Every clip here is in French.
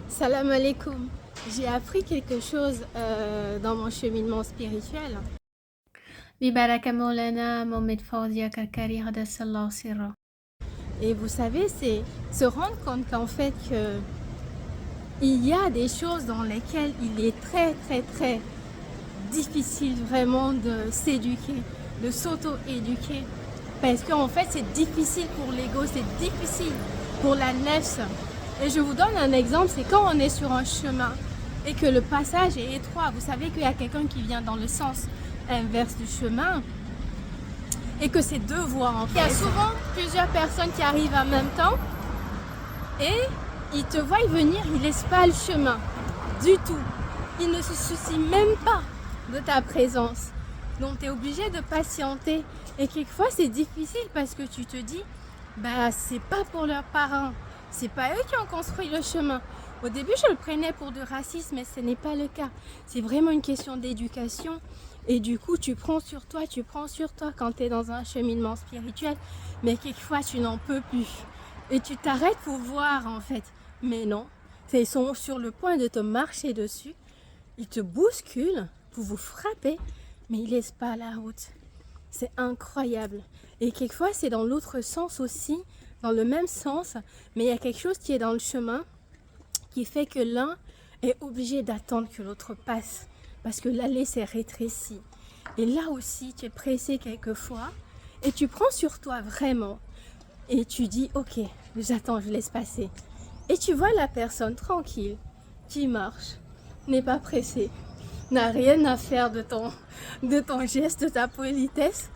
Salam alaikum. J'ai appris quelque chose dans mon cheminement spirituel. ببركة مولانا محمد فوزي كركري هدس الله سره. Et vous savez, c'est se rendre compte qu'en fait, il y a des choses dans lesquelles il est très difficile vraiment de s'éduquer, de s'auto-éduquer. Parce qu'en fait, c'est difficile pour l'ego, c'est difficile pour la nefs. Et je vous donne un exemple, c'est quand on est sur un chemin et que le passage est étroit. Vous savez qu'il y a quelqu'un qui vient dans le sens inverse du chemin et que c'est deux voies en fait. Il y a souvent plusieurs personnes qui arrivent en même temps et ils te voient venir, ils ne laissent pas le chemin du tout. Ils ne se soucient même pas de ta présence. Donc tu es obligé de patienter. Et quelquefois c'est difficile parce que tu te dis, bah c'est pas pour leurs parents, c'est pas eux qui ont construit le chemin. Au début je le prenais pour du racisme, mais ce n'est pas le cas. C'est vraiment une question d'éducation. Et du coup tu prends sur toi quand tu es dans un cheminement spirituel. Mais quelquefois tu n'en peux plus. Et tu t'arrêtes pour voir en fait. Mais non, ils sont sur le point de te marcher dessus. Ils te bousculent pour vous frapper, mais ils ne laissent pas la route. C'est incroyable. Et quelquefois, c'est dans l'autre sens aussi, dans le même sens, mais il y a quelque chose qui est dans le chemin qui fait que l'un est obligé d'attendre que l'autre passe parce que l'allée s'est rétrécie. Et là aussi, tu es pressé quelquefois et tu prends sur toi vraiment et tu dis ok, j'attends, je laisse passer. Et tu vois la personne tranquille qui marche, n'est pas pressée, n'a rien à faire de ton geste, de ta politesse,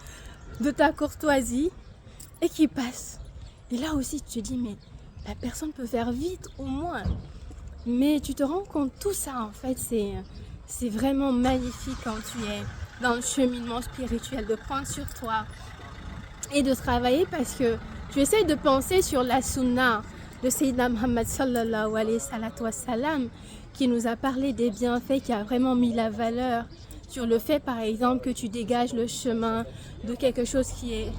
de ta courtoisie et qui passe. Et là aussi tu te dis mais la personne peut faire vite au moins. Mais tu te rends compte tout ça en fait c'est vraiment magnifique quand tu es dans le cheminement spirituel, de prendre sur toi et de travailler parce que tu essaies de penser sur la sunna de Sayyidina Muhammad sallallahu alayhi wa sallam qui nous a parlé des bienfaits, qui a vraiment mis la valeur sur le fait par exemple que tu dégages le chemin de quelque chose qui est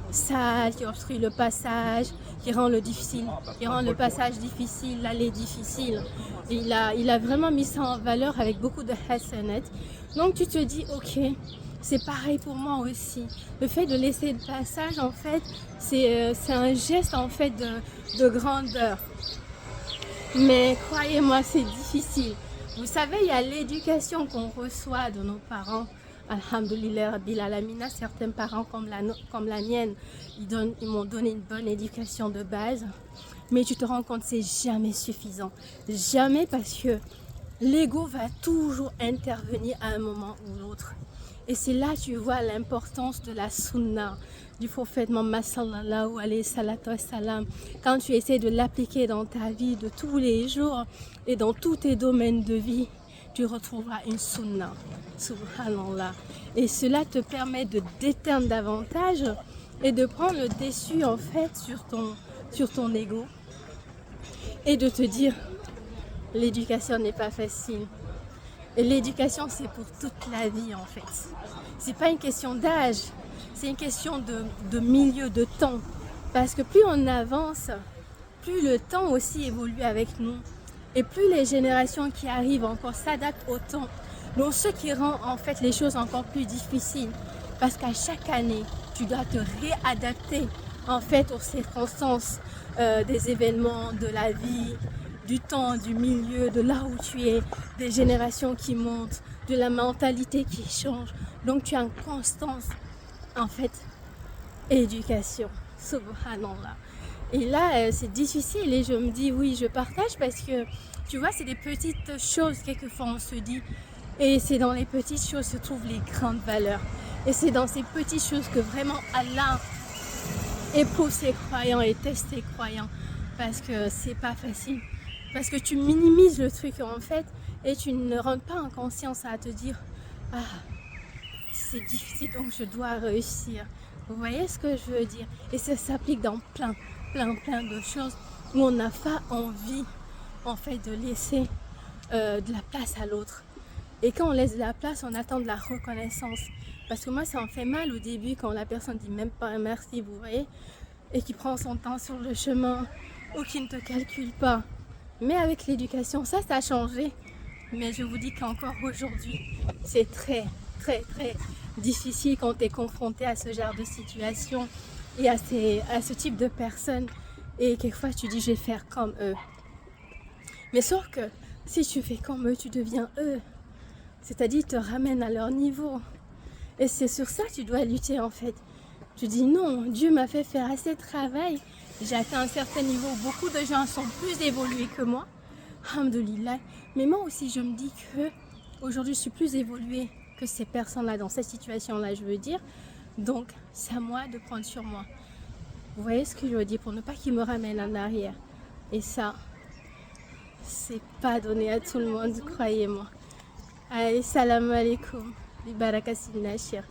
sale, qui obstrue le passage, qui rend le passage difficile, l'allée difficile. Et il a vraiment mis ça en valeur avec beaucoup de hasanat. Donc tu te dis ok, c'est pareil pour moi aussi. Le fait de laisser le passage, en fait, c'est un geste en fait de grandeur. Mais croyez-moi, c'est difficile. Vous savez, il y a l'éducation qu'on reçoit de nos parents. Alhamdulillah Rabbil Alamina, certains parents comme la mienne, ils m'ont donné une bonne éducation de base. Mais tu te rends compte, c'est jamais suffisant. Jamais parce que l'ego va toujours intervenir à un moment ou l'autre. Et c'est là que tu vois l'importance de la sunna du prophète Muhammad sallallahu alayhi wa sallam. Quand tu essaies de l'appliquer dans ta vie de tous les jours et dans tous tes domaines de vie, tu retrouveras une sunna. Subhanallah. Et cela te permet de d'éteindre davantage et de prendre le dessus en fait sur ton ego et de te dire l'éducation n'est pas facile. Et l'éducation, c'est pour toute la vie en fait. C'est pas une question d'âge, c'est une question de milieu, de temps. Parce que plus on avance, plus le temps aussi évolue avec nous. Et plus les générations qui arrivent encore s'adaptent au temps. Donc ce qui rend en fait les choses encore plus difficiles. Parce qu'à chaque année, tu dois te réadapter en fait aux circonstances des événements de la vie, du temps, du milieu, de là où tu es, des générations qui montent, de la mentalité qui change. Donc tu as une constance, en fait, éducation. Subhanallah. Et là, c'est difficile et je me dis oui, je partage parce que tu vois, c'est des petites choses, quelquefois on se dit, et c'est dans les petites choses se trouvent les grandes valeurs. Et c'est dans ces petites choses que vraiment Allah éprouve ses croyants et teste ses croyants parce que c'est pas facile. Parce que tu minimises le truc en fait et tu ne rentres pas en conscience à te dire ah c'est difficile donc je dois réussir. Vous voyez ce que je veux dire? Et ça s'applique dans plein de choses où on n'a pas envie en fait de laisser de la place à l'autre. Et quand on laisse de la place, on attend de la reconnaissance. Parce que moi ça en fait mal au début quand la personne dit même pas un merci, vous voyez, et qui prend son temps sur le chemin ou qui ne te calcule pas. Mais avec l'éducation, ça a changé. Mais je vous dis qu'encore aujourd'hui, c'est très, très, très difficile quand tu es confronté à ce genre de situation et à ce type de personnes. Et quelquefois, tu dis, je vais faire comme eux. Mais sauf que si tu fais comme eux, tu deviens eux. C'est-à-dire, ils te ramènent à leur niveau. Et c'est sur ça que tu dois lutter en fait. Tu dis non, Dieu m'a fait faire assez de travail. J'ai atteint un certain niveau. Beaucoup de gens sont plus évolués que moi. Alhamdoulilah. Mais moi aussi, je me dis que aujourd'hui, je suis plus évoluée que ces personnes-là, dans cette situation-là, je veux dire. Donc, c'est à moi de prendre sur moi. Vous voyez ce que je veux dire, pour ne pas qu'ils me ramènent en arrière. Et ça, c'est pas donné à tout le monde, croyez-moi. Allez, salam alaikum. Li baraka Sidna Cheikh.